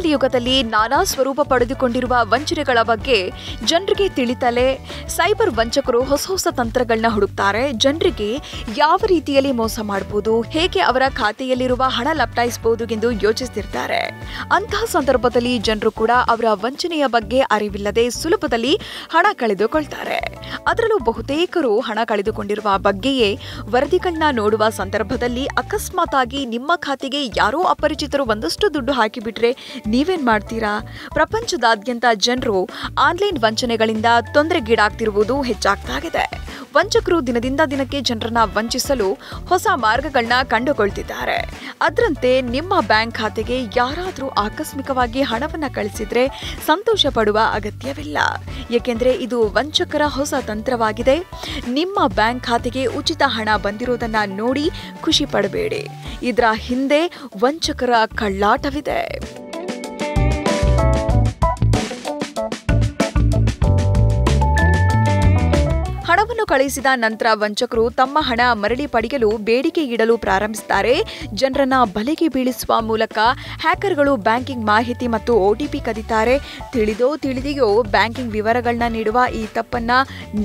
Digital ಯುಗದಲ್ಲಿ ನಾನಾ ಸ್ವರೂಪ ಪಡೆದುಕೊಂಡಿರುವ ವಂಚನೆಗಳ ಬಗ್ಗೆ ಜನರಿಗೆ ತಿಳಿತಲೇ ಸೈಬರ್ ವಂಚಕರು ಹೊಸ ತಂತ್ರಗಳನ್ನ ಹುಡುಕ್ತಾರೆ. ಜನರಿಗೆ ಯಾವ ರೀತಿಯಲ್ಲಿ ಮೋಸ ಮಾಡಬಹುದು, ಹೇಗೆ ಅವರ ಖಾತೆಯಲ್ಲಿರುವ ಹಣ ಲಪಟಾಯಿಸಬಹುದು ಎಂದು ಯೋಚಿಸುತ್ತಿರ್ತಾರೆ. ಅಂತಹ ಸಂದರ್ಭದಲ್ಲಿ ಜನರು ಕೂಡ ಅವರ ವಂಚನೆಯ ಬಗ್ಗೆ ಅರಿವಿಲ್ಲದೆ ಸುಲಭದಲ್ಲಿ ಹಣ ಕಳೆದುಕೊಳ್ತಾರೆ. ಅದರಲ್ಲೂ ಬಹುತೇಕರು ಹಣ ಕಳೆದುಕೊಂಡಿರುವ ಬಗ್ಗೆಯೇ ವರದಿಗಳನ್ನ ನೋಡುವ ಸಂದರ್ಭದಲ್ಲಿ ಅಕಸ್ಮಾತ್ ಆಗಿ ನಿಮ್ಮ ಖಾತೆಗೆ ಯಾರೋ ಅಪರಿಚಿತರು ಒಂದಷ್ಟು ದುಡ್ಡು ಹಾಕಿಬಿಟ್ರೆ ನೀವೇನ್ ಮಾಡ್ತೀರಾ? ಪ್ರಪಂಚದಾದ್ಯಂತ ಜನರು ಆನ್ಲೈನ್ ವಂಚನೆಗಳಿಂದ ತೊಂದರೆಗೀಡಾಗ್ತಿರುವುದು ಹೆಚ್ಚಾಗ್ತಾ ಇದೆ. ವಂಚಕರು ದಿನದಿಂದ ದಿನಕ್ಕೆ ಜನರನ್ನ ವಂಚಿಸಲು ಹೊಸ ಮಾರ್ಗಗಳನ್ನ ಕಂಡುಕೊಳ್ತಿದ್ದಾರೆ. ಅದರಂತೆ ನಿಮ್ಮ ಬ್ಯಾಂಕ್ ಖಾತೆಗೆ ಯಾರಾದರೂ ಆಕಸ್ಮಿಕವಾಗಿ ಹಣವನ್ನ ಕಳಿಸಿದ್ರೆ ಸಂತೋಷ ಪಡುವ ಅಗತ್ಯವಿಲ್ಲ. ಏಕೆಂದರೆ ಇದು ವಂಚಕರ ಹೊಸ ತಂತ್ರವಾಗಿದೆ. ನಿಮ್ಮ ಬ್ಯಾಂಕ್ ಖಾತೆಗೆ ಉಚಿತ ಹಣ ಬಂದಿರೋದನ್ನ ನೋಡಿ ಖುಷಿ ಪಡಬೇಡಿ. ಇದರ ಹಿಂದೆ ವಂಚಕರ ಕಳ್ಳಾಟವಿದೆ. ಹಣವನ್ನು ಕಳುಹಿಸಿದ ನಂತರ ವಂಚಕರು ತಮ್ಮ ಹಣ ಮರಳಿ ಪಡೆಯಲು ಬೇಡಿಕೆ ಇಡಲು ಪ್ರಾರಂಭಿಸುತ್ತಾರೆ. ಜನರನ್ನ ಬಲೆಗೆ ಬೀಳಿಸುವ ಮೂಲಕ ಹ್ಯಾಕರ್ಗಳು ಬ್ಯಾಂಕಿಂಗ್ ಮಾಹಿತಿ ಮತ್ತು OTP ಕದಿತಾರೆ. ತಿಳಿದೋ ತಿಳಿದೆಯೋ ಬ್ಯಾಂಕಿಂಗ್ ವಿವರಗಳನ್ನ ನೀಡುವ ಈ ತಪ್ಪನ್ನ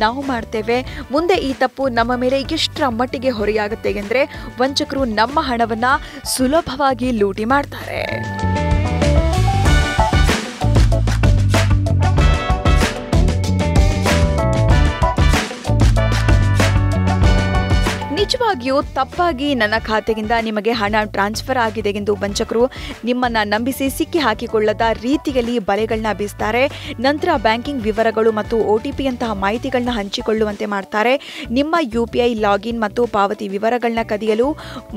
ನಾವು ಮಾಡ್ತೇವೆ. ಮುಂದೆ ಈ ತಪ್ಪು ನಮ್ಮ ಮೇಲೆ ಎಷ್ಟರ ಮಟ್ಟಿಗೆ ಹೊರೆಯಾಗುತ್ತೆ ಎಂದರೆ ವಂಚಕರು ನಮ್ಮ ಹಣವನ್ನ ಸುಲಭವಾಗಿ ಲೂಟಿ ಮಾಡ್ತಾರೆ. ನಿಜವಾಗಿಯೂ ತಪ್ಪಾಗಿ ನನ್ನ ಖಾತೆಯಿಂದ ನಿಮಗೆ ಹಣ ಟ್ರಾನ್ಸ್ಫರ್ ಆಗಿದೆ ಎಂದು ವಂಚಕರು ನಿಮ್ಮನ್ನ ನಂಬಿಸಿ ಸಿಕ್ಕಿ ಹಾಕಿಕೊಳ್ಳದ ರೀತಿಯಲ್ಲಿ ಬಲೆಗಳನ್ನ ಬೀಸ್ತಾರೆ. ನಂತರ ಬ್ಯಾಂಕಿಂಗ್ ವಿವರಗಳು ಮತ್ತು OTP ಯಂತಹ ಮಾಹಿತಿಗಳನ್ನ ಹಂಚಿಕೊಳ್ಳುವಂತೆ ಮಾಡ್ತಾರೆ. ನಿಮ್ಮ UPI ಲಾಗಿನ್ ಮತ್ತು ಪಾವತಿ ವಿವರಗಳನ್ನ ಕದಿಯಲು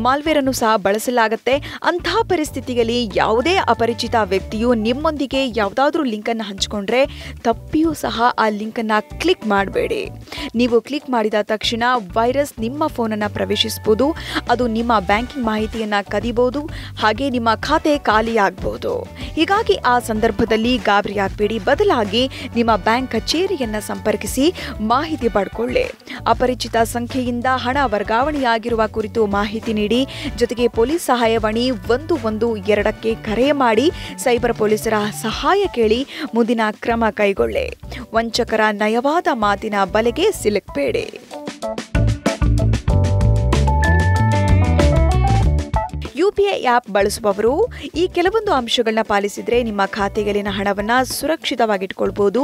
ಮಾಲ್ವೇರ್ ಅನ್ನು ಸಹ ಬಳಸಲಾಗುತ್ತೆ. ಅಂತಹ ಪರಿಸ್ಥಿತಿಯಲ್ಲಿ ಯಾವುದೇ ಅಪರಿಚಿತ ವ್ಯಕ್ತಿಯು ನಿಮ್ಮೊಂದಿಗೆ ಯಾವುದಾದ್ರೂ ಲಿಂಕ್ ಅನ್ನು ಹಂಚಿಕೊಂಡ್ರೆ ತಪ್ಪಿಯೂ ಸಹ ಆ ಲಿಂಕ್ ಅನ್ನ ಕ್ಲಿಕ್ ಮಾಡಬೇಡಿ. ನೀವು ಕ್ಲಿಕ್ ಮಾಡಿದ ತಕ್ಷಣ ವೈರಸ್ ನಿಮ್ಮ ಫೋನ್ ಪ್ರವೇಶಿಸಬಹುದು. ಅದು ನಿಮ್ಮ ಬ್ಯಾಂಕಿಂಗ್ ಮಾಹಿತಿಯನ್ನ ಕದಿಬಹುದು. ಹಾಗೆ ನಿಮ್ಮ ಖಾತೆ ಖಾಲಿಯಾಗಬಹುದು. ಹೀಗಾಗಿ ಆ ಸಂದರ್ಭದಲ್ಲಿ ಗಾಬರಿಯಾಗಬೇಡಿ. ಬದಲಾಗಿ ನಿಮ್ಮ ಬ್ಯಾಂಕ್ ಕಚೇರಿಯನ್ನ ಸಂಪರ್ಕಿಸಿ ಮಾಹಿತಿ ಪಡ್ಕೊಳ್ಳಿ. ಅಪರಿಚಿತ ಸಂಖ್ಯೆಯಿಂದ ಹಣ ವರ್ಗಾವಣೆಯಾಗಿರುವ ಕುರಿತು ಮಾಹಿತಿ ನೀಡಿ. ಜೊತೆಗೆ ಪೊಲೀಸ್ ಸಹಾಯವಾಣಿ 112ಕ್ಕೆ ಕರೆ ಮಾಡಿ ಸೈಬರ್ ಪೊಲೀಸರ ಸಹಾಯ ಕೇಳಿ ಮುಂದಿನ ಕ್ರಮ ಕೈಗೊಳ್ಳಿ. ವಂಚಕರ ನಯವಾದ ಮಾತಿನ ಬಲೆಗೆ ಸಿಲುಕಬೇಡಿ. UPI ಆ್ಯಪ್ ಬಳಸುವವರು ಈ ಕೆಲವೊಂದು ಅಂಶಗಳನ್ನ ಪಾಲಿಸಿದರೆ ನಿಮ್ಮ ಖಾತೆಯಲ್ಲಿನ ಹಣವನ್ನು ಸುರಕ್ಷಿತವಾಗಿಟ್ಕೊಳ್ಬೋದು.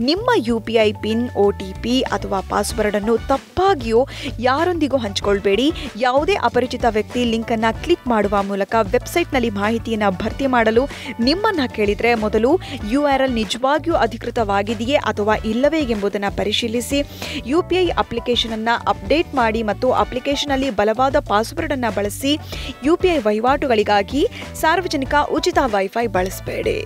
ನಿಮ್ಮ UPI ಪಿನ್, OTP ಅಥವಾ ಪಾಸ್ವರ್ಡ್ ಅನ್ನು ತಪ್ಪಾಗಿಯೋ ಯಾರೊಂದಿಗೂ ಹಂಚಿಕೊಳ್ಬೇಡಿ. ಯಾವುದೇ ಅಪರಿಚಿತ ವ್ಯಕ್ತಿ ಲಿಂಕ್ ಅನ್ನು ಕ್ಲಿಕ್ ಮಾಡುವ ಮೂಲಕ ವೆಬ್ಸೈಟ್ನಲ್ಲಿ ಮಾಹಿತಿಯನ್ನು ಭರ್ತಿ ಮಾಡಲು ನಿಮ್ಮನ್ನ ಕೇಳಿದರೆ ಮೊದಲು URL ನಿಜವಾಗಿಯೂ ಅಧಿಕೃತವಾಗಿದೆಯೇ ಅಥವಾ ಇಲ್ಲವೇ ಎಂಬುದನ್ನು ಪರಿಶೀಲಿಸಿ. UPI ಅಪ್ಲಿಕೇಶನ್ ಅನ್ನು ಅಪ್ಡೇಟ್ ಮಾಡಿ ಮತ್ತು ಅಪ್ಲಿಕೇಶನ್ ಅಲ್ಲಿ ಬಲವಾದ ಪಾಸ್ವರ್ಡ್ ಅನ್ನು ಬಳಸಿ. UPI ವಹಿವಾಟುಗಳಿಗಾಗಿ ಸಾರ್ವಜನಿಕ ಉಚಿತ ವೈಫೈ ಬಳಸಬೇಡಿ.